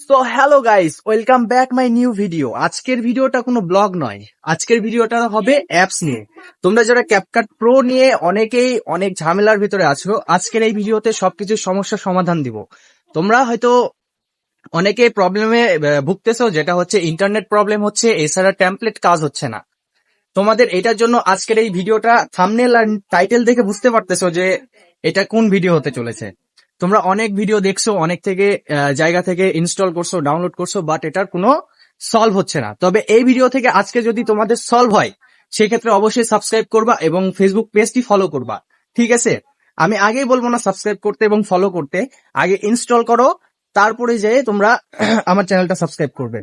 So hello guys, welcome back my new video. আজকের ভিডিওটা কোনো ব্লগ নয়, আজকের ভিডিওটা হবে অ্যাপস নিয়ে। তোমরা যারা ক্যাপকাট প্রো নিয়ে অনেকেই অনেক ঝামেলার ভিতরে আছো, আজকের এই ভিডিওতে সবকিছু সমস্যার সমাধান দিব। তোমরা হয়তো অনেকে প্রবলেমে ভুগতেছো, যেটা হচ্ছে ইন্টারনেট প্রবলেম হচ্ছে, এছাড়া টেমপ্লেট কাজ হচ্ছে না। তোমাদের এটার জন্য আজকের এই ভিডিওটা থাম্বনেল আর টাইটেল দেখে বুঝতে পারতেছো যে এটা কোন ভিডিও হতে চলেছে। তোমরা অনেক ভিডিও দেখছো, অনেক থেকে জায়গা থেকে ইনস্টল করছো, ডাউনলোড করছো, বাট এটার কোনো সলভ হচ্ছে না। তবে এই ভিডিও থেকে আজকে যদি তোমাদের সলভ হয়, সেক্ষেত্রে অবশ্যই সাবস্ক্রাইব করবা এবং ফেসবুক পেজটি ফলো করবা, ঠিক আছে? আমি আগেই বলবো না সাবস্ক্রাইব করতে এবং ফলো করতে, আগে ইনস্টল করো, তারপরে যেয়ে তোমরা আমার চ্যানেলটা সাবস্ক্রাইব করবে।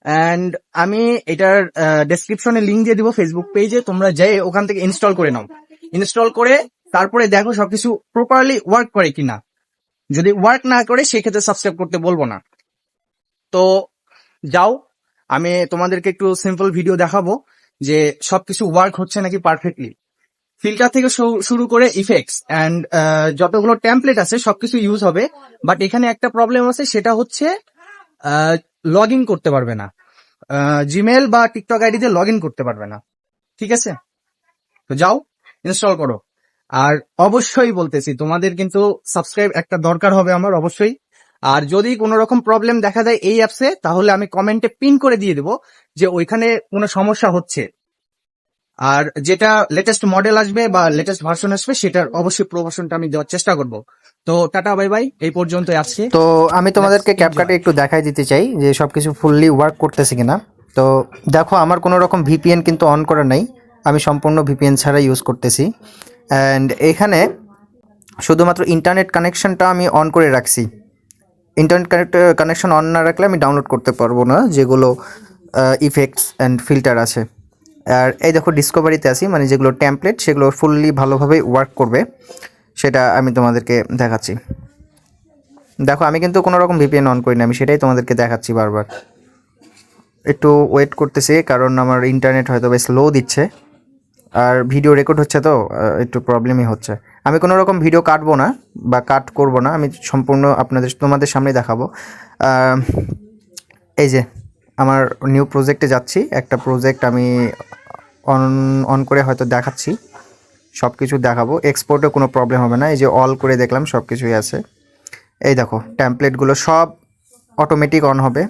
অ্যান্ড আমি এটার ডেসক্রিপশনে লিঙ্ক দিয়ে দিব ফেসবুক পেজে, তোমরা যেয়ে ওখান থেকে ইনস্টল করে নাও। ইনস্টল করে তারপরে দেখো সবকিছু প্রপারলি ওয়ার্ক করে কিনা। যদি ওয়ার্ক না করে সেক্ষেত্রে সাবস্ক্রাইব করতে বলবো না। তো যাও, আমি তোমাদেরকে একটু সিম্পল ভিডিও দেখাবো যে সবকিছু ওয়ার্ক হচ্ছে নাকি পারফেক্টলি। ফিল্টার থেকে শুরু করে ইফেক্টস অ্যান্ড যতগুলো টেমপ্লেট আছে সবকিছু ইউজ হবে। বাট এখানে একটা প্রবলেম আছে, সেটা হচ্ছে লগ ইন করতে পারবে না, জিমেল বা টিকটক আইডিতে লগ ইন করতে পারবে না, ঠিক আছে? তো যাও, ইনস্টল করো। আর অবশ্যই বলতেছি, তোমাদের কিন্তু সাবস্ক্রাইব একটা দরকার হবে আমার অবশ্যই। আর যদি কোনো রকম প্রবলেম দেখা দেয় এই অ্যাপসে, তাহলে আমি কমেন্টে পিন করে দিয়ে দেবো যে ওইখানে কোনো সমস্যা হচ্ছে। আর যেটা লেটেস্ট মডেল আসবে বা লেটেস্ট ভার্সন আসবে, সেটার অবশ্যই প্রভাষণটা আমি দেওয়ার চেষ্টা করব। তো টাটা বাই বাই, এই পর্যন্ত আসছে। তো আমি তোমাদেরকে ক্যাপকাটে একটু দেখাই দিতে চাই যে সবকিছু ফুললি ওয়ার্ক করতেছে কিনা। তো দেখো, আমার কোনো রকম ভিপিএন কিন্তু অন করা নাই, আমি সম্পূর্ণ ভিপিএন ছাড়া ইউজ করতেছি। অ্যান্ড এখানে শুধুমাত্র ইন্টারনেট কানেকশনটা আমি অন করে রাখছি। ইন্টারনেট কানেকশন অন না রাখলে আমি ডাউনলোড করতে পারবো না যেগুলো ইফেক্টস অ্যান্ড ফিল্টার আছে। আর এই দেখো, ডিসকভারিতে আছি, মানে যেগুলো টেমপ্লেট সেগুলো ফুললি ভালোভাবে ওয়ার্ক করবে, সেটা আমি তোমাদেরকে দেখাচ্ছি। দেখো, আমি কিন্তু কোনো রকম ভিপিএন অন করি না, আমি সেটাই তোমাদেরকে দেখাচ্ছি বারবার। একটু ওয়েট করতেছি কারণ আমার ইন্টারনেট হয়তো বেশ স্লো দিচ্ছে, আর ভিডিও রেকর্ড হচ্ছে, তো একটু প্রবলেমই হচ্ছে। আমি কোনো রকম ভিডিও কাটবো না বা কাট করব না, আমি সম্পূর্ণ তোমাদের সামনে দেখাবো। এই যে আমার নিউ প্রজেক্টে যাচ্ছি, একটা প্রজেক্ট আমি অন অন করে হয়তো দেখাচ্ছি, সব কিছু দেখাবো। এক্সপোর্টে কোনো প্রবলেম হবে না, এই যে অল করে দেখলাম সব কিছুই আছে। এই দেখো, টেমপ্লেটগুলো সব অটোমেটিক অন হবে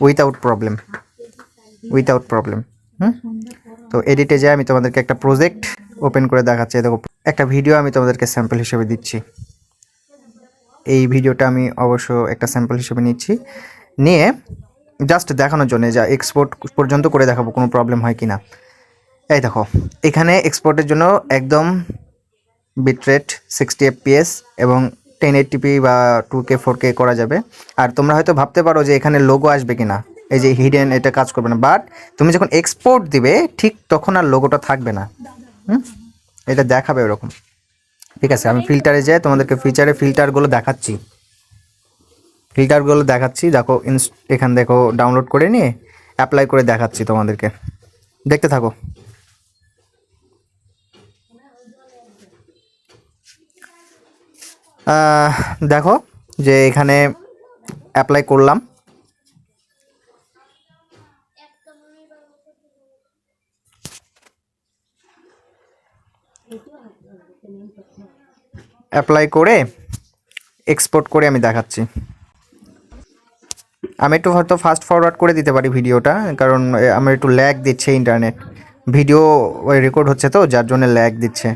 উইথাউট প্রবলেম। তো এডিটে যাই, আমি তোমাদেরকে একটা প্রজেক্ট ওপেন করে দেখাচ্ছি। দেখো, একটা ভিডিও আমি তোমাদেরকে স্যাম্পল হিসেবে দিচ্ছি। এই ভিডিওটা আমি অবশ্য একটা স্যাম্পল হিসেবে নিচ্ছি, নিয়ে জাস্ট দেখানোর জন্য যা এক্সপোর্ট পর্যন্ত করে দেখাবো কোনো প্রবলেম হয় কি না। এই দেখো, এখানে এক্সপোর্টের জন্য একদম বিটরেট 60 fps এবং 1080p বা 2K 4K করা যাবে। আর তোমরা হয়তো ভাবতে পারো যে এখানে লোগো আসবে কিনা, এই যে হিডেন, এটা কাজ করবে না। বাট তুমি যখন এক্সপোর্ট দিবে ঠিক তখন আর লোগোটা থাকবে না, এটা দেখাবে ওরকম, ঠিক আছে? আমি ফিল্টারে যাই, তোমাদেরকে ফিল্টারগুলো দেখাচ্ছি। দেখো, এখান দেখো, ডাউনলোড করে নিয়ে অ্যাপ্লাই করে দেখাচ্ছি তোমাদেরকে, দেখতে থাকো। দেখো যে এখানে অ্যাপ্লাই করলাম, অ্যাপ্লাই করে এক্সপোর্ট করে আমি দেখাচ্ছি। আমি একটু হয়তো ফাস্ট ফরওয়ার্ড করে দিতে পারি ভিডিওটা, কারণ আমার একটু ল্যাগ দিচ্ছে ইন্টারনেট, ভিডিও রেকর্ড হচ্ছে তো যার জন্য ল্যাগ দিচ্ছে।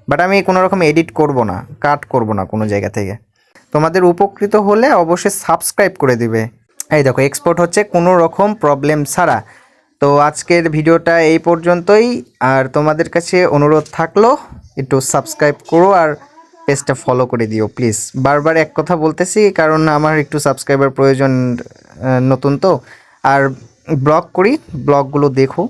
বাট আমি কোনো রকম এডিট করব না, কাট করব না কোনো জায়গা থেকে। তোমাদের উপকৃত হলে অবশ্যই সাবস্ক্রাইব করে দিবে। এই দেখো, এক্সপোর্ট হচ্ছে কোনো রকম প্রবলেম ছাড়া। তো আজকের ভিডিওটা এই পর্যন্তই, আর তোমাদের কাছে অনুরোধ থাকলো একটু সাবস্ক্রাইব করো আর পেজটা ফলো করে দিও প্লিজ। বারবার এক কথা বলতেছি কারণ আমার একটু সাবস্ক্রাইবার প্রয়োজন, নতুন তো। আর ব্লগ করি, ব্লগগুলো দেখো।